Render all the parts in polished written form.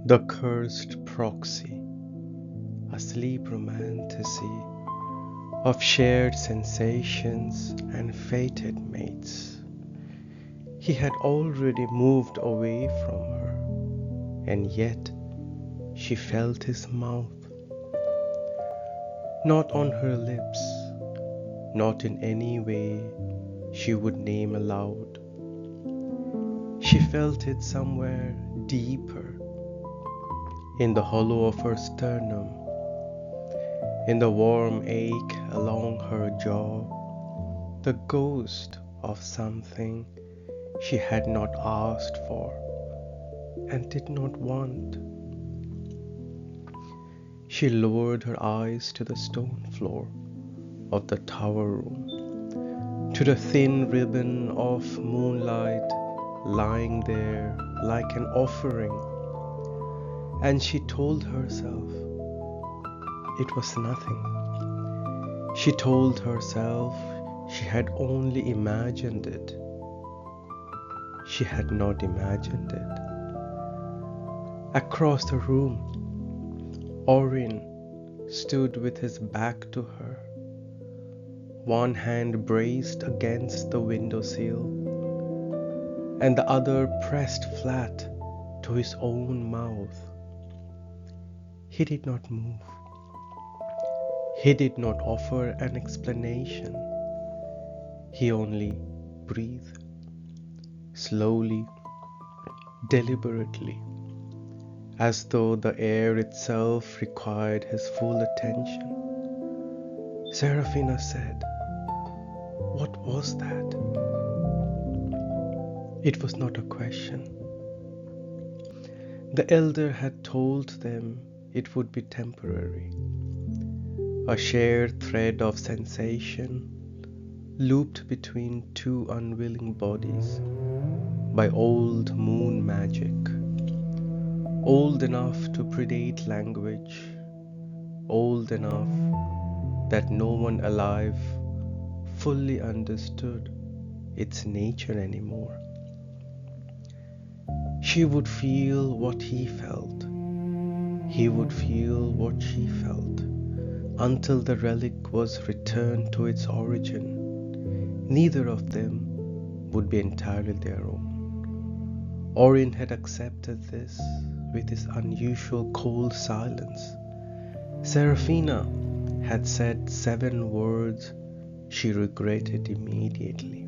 The Cursed Proxy, a sleep romantasy of shared sensations and fated mates. He had already moved away from her, and yet she felt his mouth. Not on her lips, not in any way she would name aloud. She felt it somewhere deeper, in the hollow of her sternum, in the warm ache along her jaw, the ghost of something she had not asked for and did not want. She lowered her eyes to the stone floor of the tower room, to the thin ribbon of moonlight lying there like an offering, and she told herself it was nothing. She told herself she had only imagined it. She had not imagined it. Across the room, Oryn stood with his back to her, one hand braced against the windowsill, and the other pressed flat to his own mouth. He did not move. He did not offer an explanation. He only breathed, slowly, deliberately, as though the air itself required his full attention. Serafena said, "What was that?" It was not a question. The elder had told them it would be temporary. A shared thread of sensation looped between two unwilling bodies by old moon magic, old enough to predate language, old enough that no one alive fully understood its nature anymore. She would feel what he felt. He would feel what she felt, until the relic was returned to its origin. Neither of them would be entirely their own. Oryn had accepted this with his unusual cold silence. Serafena had said 7 words she regretted immediately.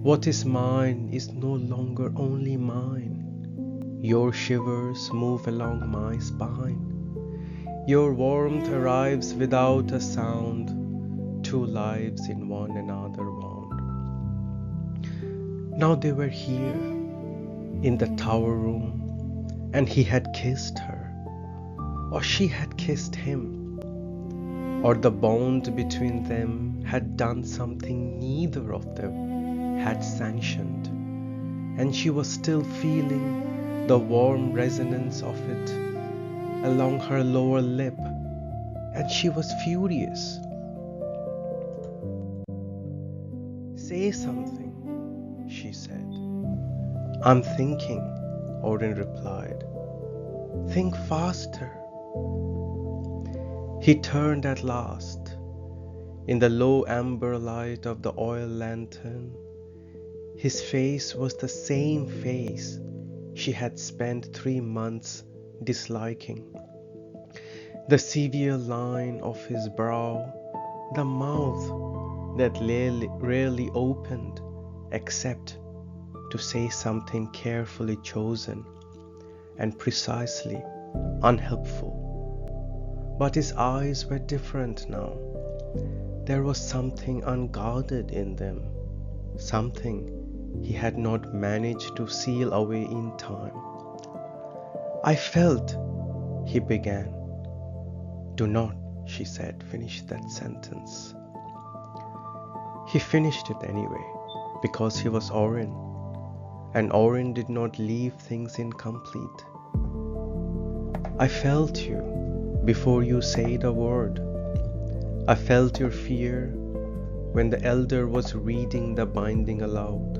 What is mine is no longer only mine. Your shivers move along my spine. Your warmth arrives without a sound, 2 lives in one another wound. Now they were here, in the tower room, and he had kissed her, or she had kissed him, or the bond between them had done something neither of them had sanctioned, and she was still feeling the warm resonance of it along her lower lip, and she was furious. "Say something," she said. "I'm thinking," Oryn replied. "Think faster." He turned at last. In the low amber light of the oil lantern, his face was the same face she had spent 3 months disliking. The severe line of his brow, the mouth that rarely opened except to say something carefully chosen and precisely unhelpful. But his eyes were different now. There was something unguarded in them, something he had not managed to seal away in time. "I felt," he began. "Do not," she said, "finish that sentence." He finished it anyway, because he was Oryn, and Oryn did not leave things incomplete. "I felt you before you said a word. I felt your fear when the elder was reading the binding aloud.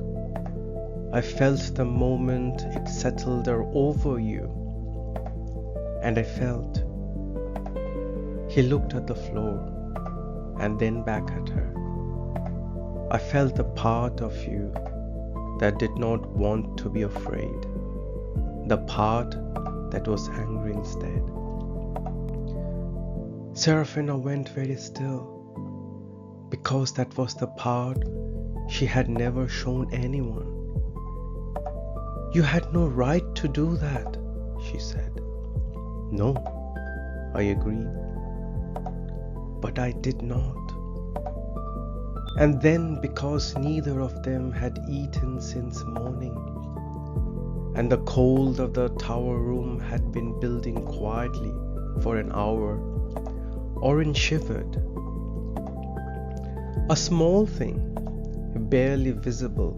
I felt the moment it settled over you and I felt. He looked at the floor and then back at her. I felt the part of you that did not want to be afraid, the part that was angry instead. Serafena went very still, because that was the part she had never shown anyone. You had no right to do that, she said. No, I agreed. But I did not. And then, because neither of them had eaten since morning, and the cold of the tower room had been building quietly for an hour, Oryn shivered. A small thing, barely visible,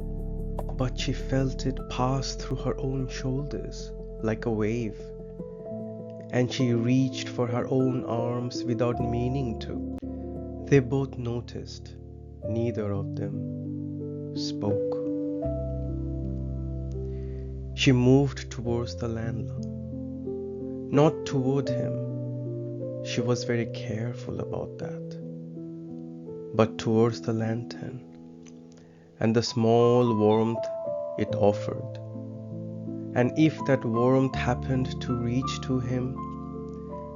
but she felt it pass through her own shoulders like a wave, and she reached for her own arms without meaning to. They both noticed. Neither of them spoke. She moved towards the landlord, not toward him. She was very careful about that, but towards the lantern and the small warmth it offered. And if that warmth happened to reach to him,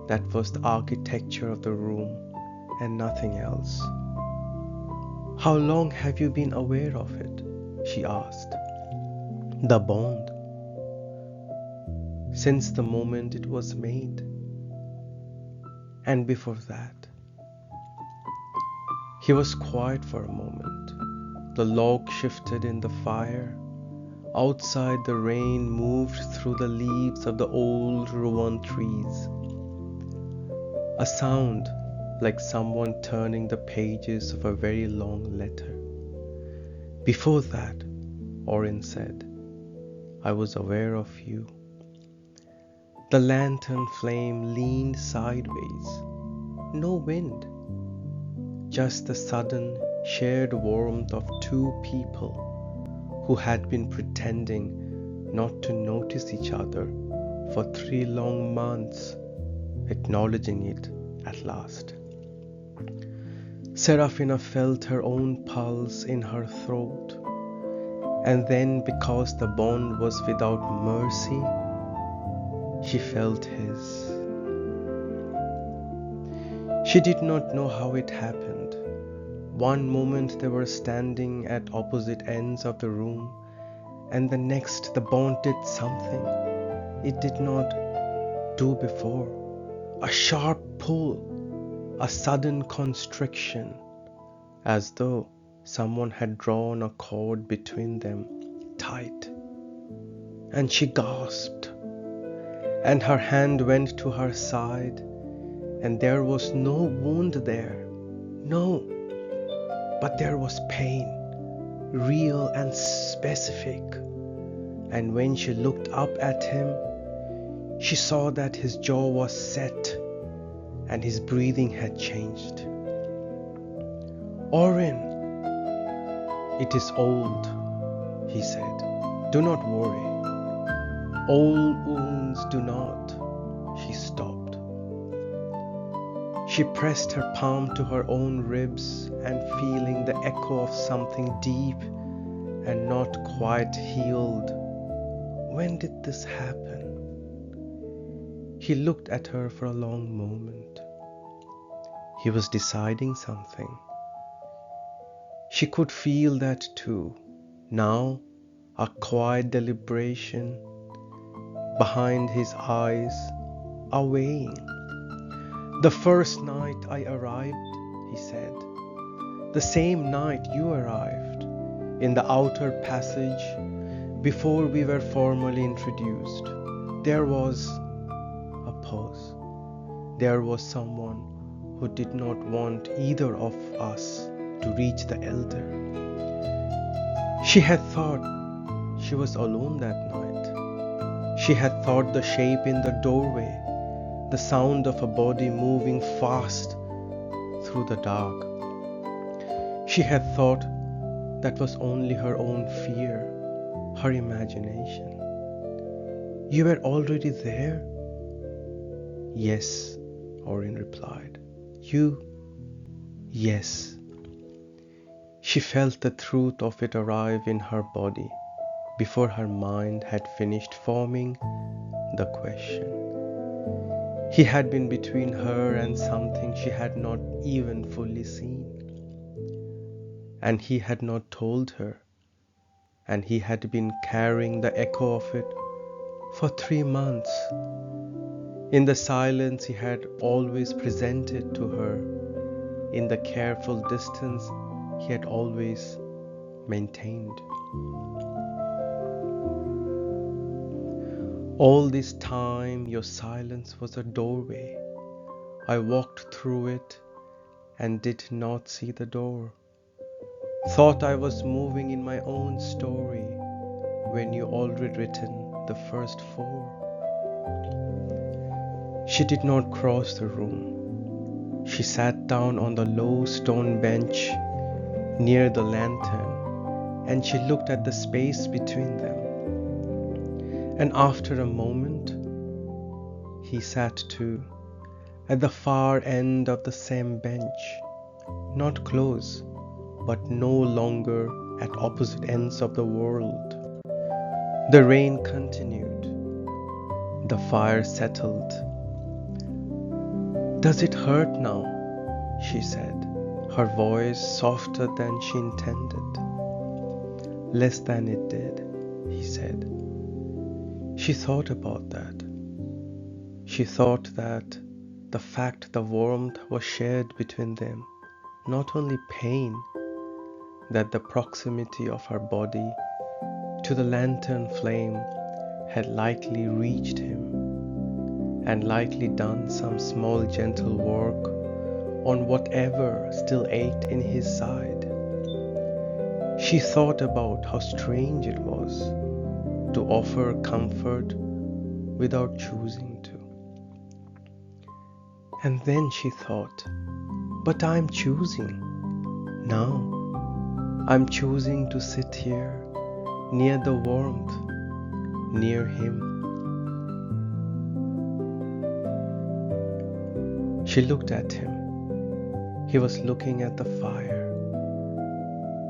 that was the architecture of the room and nothing else. How long have you been aware of it? She asked. The bond. Since the moment it was made. And before that. He was quiet for a moment. The log shifted in the fire. Outside, the rain moved through the leaves of the old rowan trees. A sound like someone turning the pages of a very long letter. Before that, Oryn said, I was aware of you. The lantern flame leaned sideways. No wind. Just the sudden shared warmth of two people who had been pretending not to notice each other for 3 long months, acknowledging it at last. Serafena felt her own pulse in her throat, and then, because the bond was without mercy, she felt his. She did not know how it happened. One moment they were standing at opposite ends of the room, and the next the bond did something it did not do before. A sharp pull. A sudden constriction, as though someone had drawn a cord between them tight. And she gasped, and her hand went to her side, and there was no wound there. No, but there was pain, real and specific. And when she looked up at him, she saw that his jaw was set, and his breathing had changed. Oryn, it is old, he said. Do not worry. Old wounds do not. She stopped. She pressed her palm to her own ribs and feeling the echo of something deep and not quite healed. When did this happen? He looked at her for a long moment. He was deciding something. She could feel that too. Now, a quiet deliberation behind his eyes, a weighing. The first night I arrived, he said, the same night you arrived, in the outer passage, before we were formally introduced, there was a pause. There was someone who did not want either of us to reach the elder. She had thought she was alone that night. She had thought the shape in the doorway, the sound of a body moving fast through the dark. She had thought that was only her own fear, her imagination. You were already there? Yes, Oryn replied. You? Yes. She felt the truth of it arrive in her body before her mind had finished forming the question. He had been between her and something she had not even fully seen. And he had not told her, and he had been carrying the echo of it for 3 months. In the silence he had always presented to her, in the careful distance he had always maintained. All this time your silence was a doorway. I walked through it and did not see the door. Thought I was moving in my own story when you already written the first 4. She did not cross the room. She sat down on the low stone bench near the lantern and she looked at the space between them. And after a moment, he sat too, at the far end of the same bench, not close, but no longer at opposite ends of the world. The rain continued. The fire settled. Does it hurt now? She said, her voice softer than she intended. Less than it did, he said. She thought about that. She thought that the fact the warmth was shared between them, not only pain, that the proximity of her body to the lantern flame had likely reached him and likely done some small gentle work on whatever still ached in his side. She thought about how strange it was to offer comfort without choosing to. And then she thought, but I'm choosing. Now, I'm choosing to sit here near the warmth, near him. She looked at him. He was looking at the fire.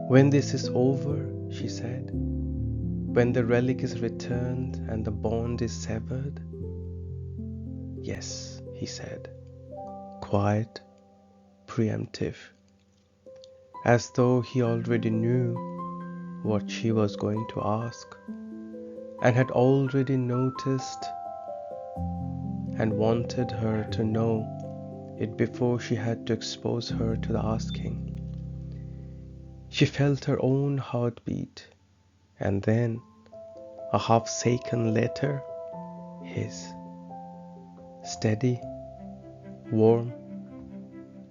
When this is over, she said, when the relic is returned and the bond is severed? Yes, he said, quiet, preemptive, as though he already knew what she was going to ask and had already noticed and wanted her to know it before she had to expose her to the asking. She felt her own heartbeat, and then, a half-second later, his. Steady, warm,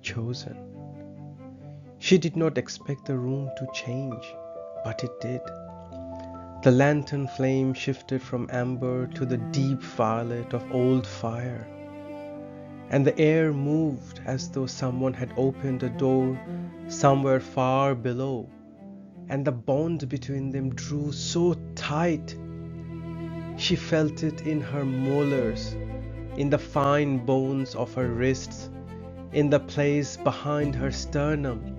chosen. She did not expect the room to change, but it did. The lantern flame shifted from amber to the deep violet of old fire, and the air moved as though someone had opened a door somewhere far below, and the bond between them drew so tight. She felt it in her molars, in the fine bones of her wrists, in the place behind her sternum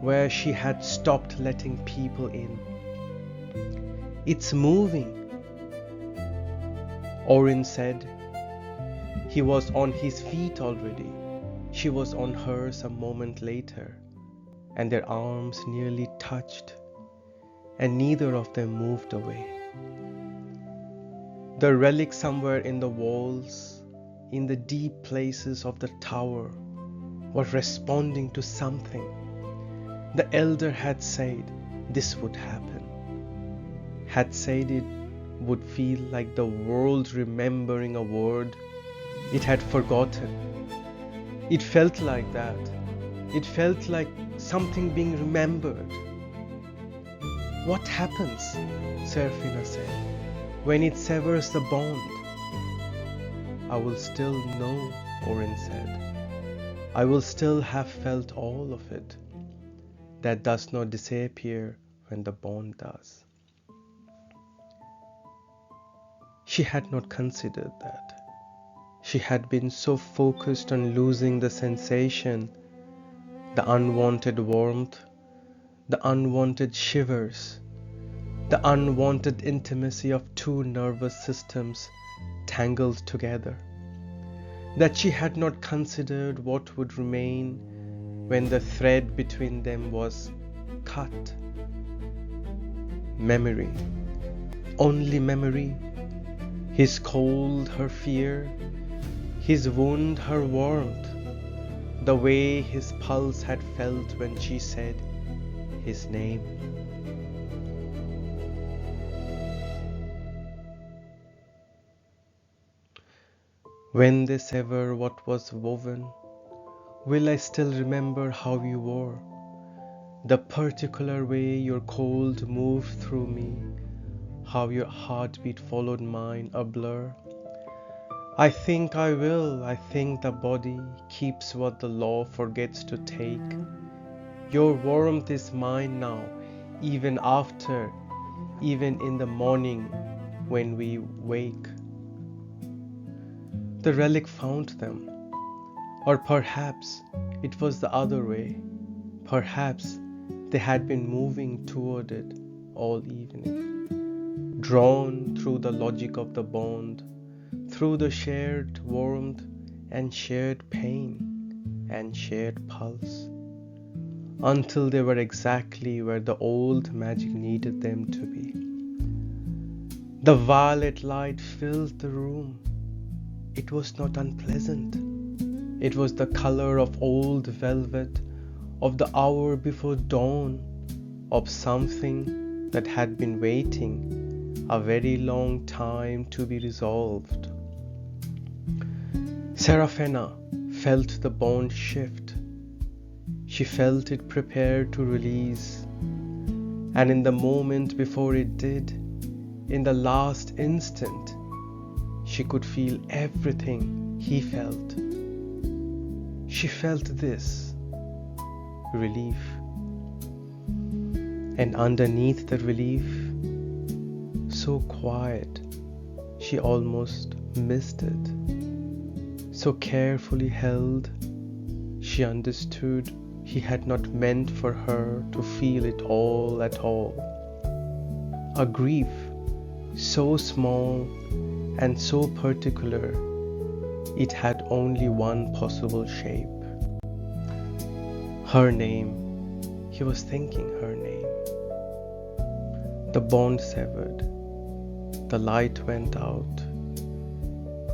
where she had stopped letting people in. It's moving, Oryn said. He was on his feet already. She was on hers a moment later, and their arms nearly touched, and neither of them moved away. The relic somewhere in the walls, in the deep places of the tower, was responding to something. The elder had said this would happen, had said it would feel like the world remembering a word it had forgotten. It felt like that. It felt like something being remembered. What happens, Serafena said, when it severs the bond? I will still know, Oryn said. I will still have felt all of it. That does not disappear when the bond does. She had not considered that. She had been so focused on losing the sensation, the unwanted warmth, the unwanted shivers, the unwanted intimacy of two nervous systems tangled together, that she had not considered what would remain when the thread between them was cut. Memory, only memory. His cold, her fear, his wound, her warmth, the way his pulse had felt when she said his name. When they sever what was woven, will I still remember how you were? The particular way your cold moved through me, how your heartbeat followed mine, a blur. I think I will. I think the body keeps what the law forgets to take. Your warmth is mine now, even after, even in the morning when we wake. The relic found them, or perhaps it was the other way. Perhaps they had been moving toward it all evening, drawn through the logic of the bond, through the shared warmth and shared pain and shared pulse, until they were exactly where the old magic needed them to be. The violet light filled the room. It was not unpleasant. It was the color of old velvet, of the hour before dawn, of something that had been waiting a very long time to be resolved. Serafena felt the bond shift. She felt it prepare to release, and in the moment before it did, in the last instant, she could feel everything he felt. She felt this relief, and underneath the relief, so quiet, she almost missed it. So carefully held, she understood he had not meant for her to feel it all at all. A grief so small and so particular, it had only one possible shape. Her name. He was thinking her name. The bond severed. The light went out.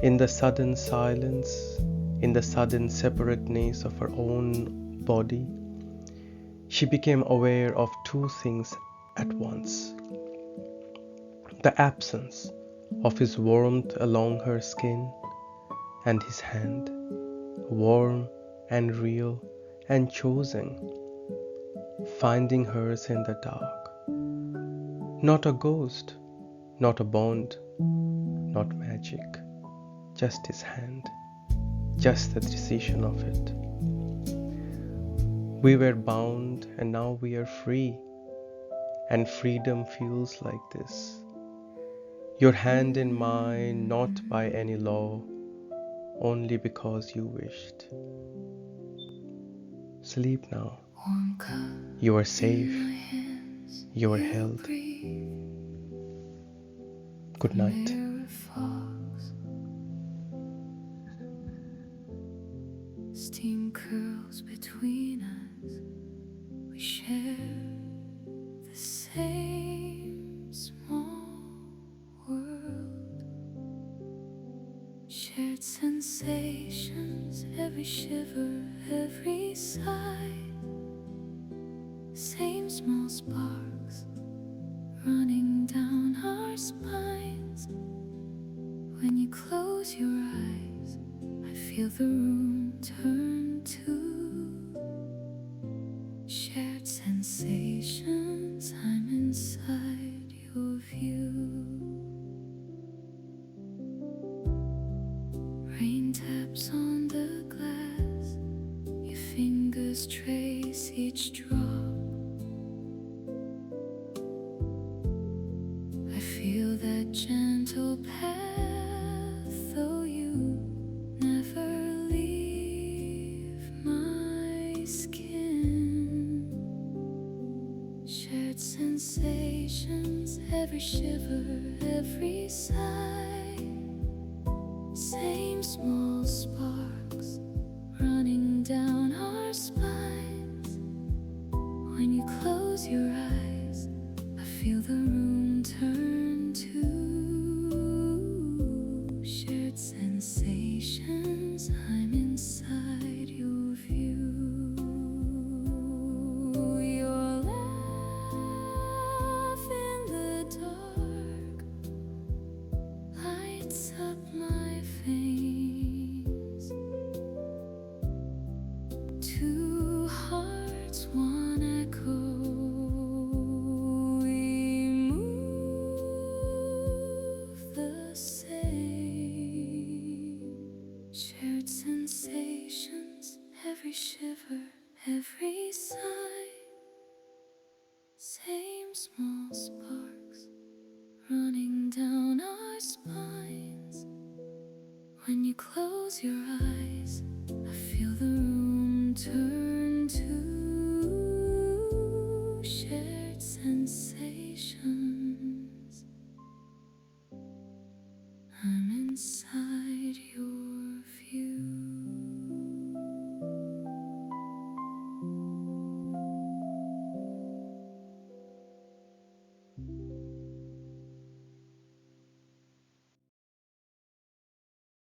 In the sudden silence, in the sudden separateness of her own body, she became aware of two things at once. The absence of his warmth along her skin, and his hand, warm and real and chosen, finding hers in the dark. Not a ghost, not a bond, not magic, just his hand, just the decision of it. We were bound and now we are free, and freedom feels like this. Your hand in mine, not by any law, only because you wished. Sleep now. You are safe. You are held. Good night. Steam curls between us. We share the same small world. Shared sensations, every shiver, every sigh. Same small sparks running down our spines. When you close your eyes, I feel the room turn to shared sensations. I'm inside your view. Rain taps on the glass, your fingers trace each drop. I feel that gentle path, though you every shiver, every sigh. Same small sparks running down our spines. When you close your eyes, I feel the room turn to shared sensations. I'm inside your view. Your laugh in the dark lights up my veins. Two hearts, one echo. We move the same. Share